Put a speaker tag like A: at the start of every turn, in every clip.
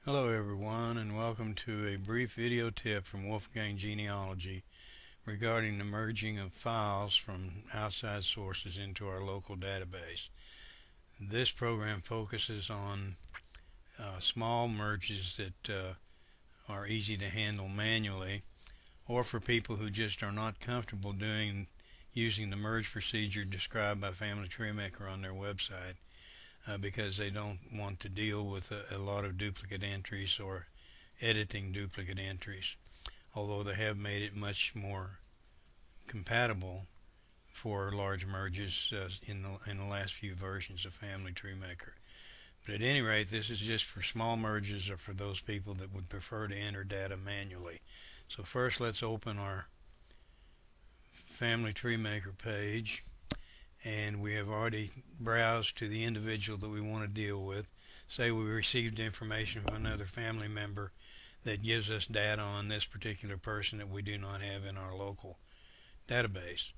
A: Hello everyone, and welcome to a brief video tip from Wolfgang Genealogy regarding the merging of files from outside sources into our local database. This program focuses on small merges that are easy to handle manually, or for people who just are not comfortable using the merge procedure described by Family Tree Maker on their website. Because they don't want to deal with a lot of duplicate entries or editing duplicate entries, although they have made it much more compatible for large merges in the last few versions of Family Tree Maker. But at any rate, this is just for small merges or for those people that would prefer to enter data manually. So first, let's open our Family Tree Maker page. And we have already browsed to the individual that we want to deal with. Say we received information from another family member that gives us data on this particular person that we do not have in our local database.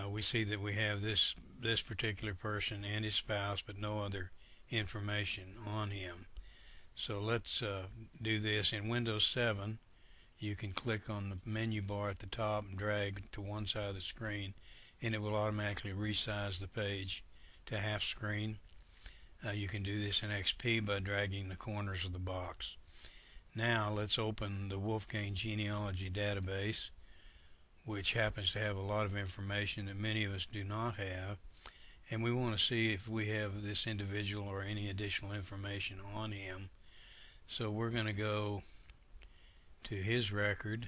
A: We see that we have this particular person and his spouse, but no other information on him. So let's do this. In Windows 7, you can click on the menu bar at the top and drag to one side of the screen, and it will automatically resize the page to half screen. You can do this in XP by dragging the corners of the box. Now let's open the Wolfgang Genealogy database, which happens to have a lot of information that many of us do not have, and we want to see if we have this individual or any additional information on him. So we're going to go to his record.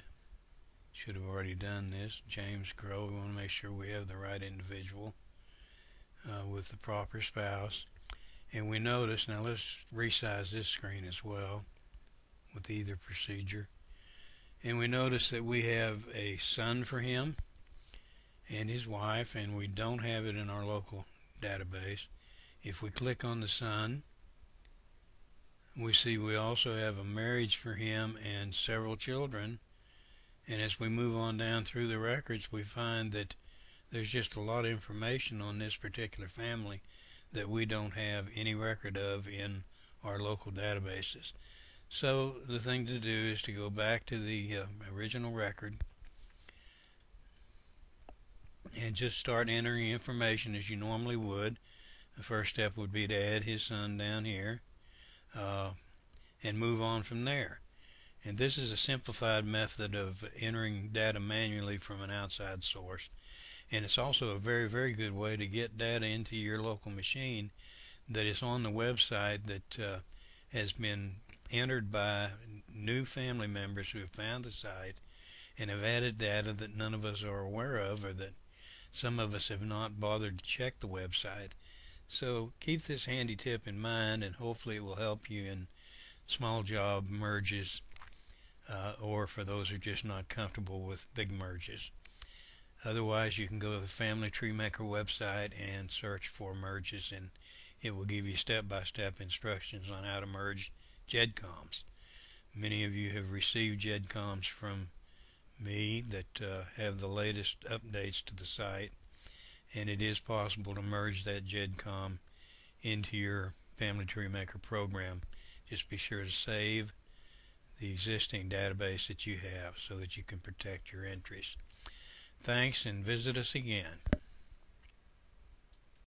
A: Should have already done this. James Crow. We want to make sure we have the right individual with the proper spouse. And we notice, now let's resize this screen as well with either procedure. And we notice that we have a son for him and his wife, and we don't have it in our local database. If we click on the son, we see we also have a marriage for him and several children. And as we move on down through the records, we find that there's just a lot of information on this particular family that we don't have any record of in our local databases. So the thing to do is to go back to the original record and just start entering information as you normally would. The first step would be to add his son down here and move on from there. And this is a simplified method of entering data manually from an outside source. And it's also a very, very good way to get data into your local machine that is on the website that has been entered by new family members who have found the site and have added data that none of us are aware of, or that some of us have not bothered to check the website. So keep this handy tip in mind, and hopefully it will help you in small job merges, or for those who are just not comfortable with big merges. Otherwise, you can go to the Family Tree Maker website and search for merges, and it will give you step-by-step instructions on how to merge GEDCOMs. Many of you have received GEDCOMs from me that have the latest updates to the site, and it is possible to merge that GEDCOM into your Family Tree Maker program. Just be sure to save the existing database that you have so that you can protect your entries. Thanks, and visit us again.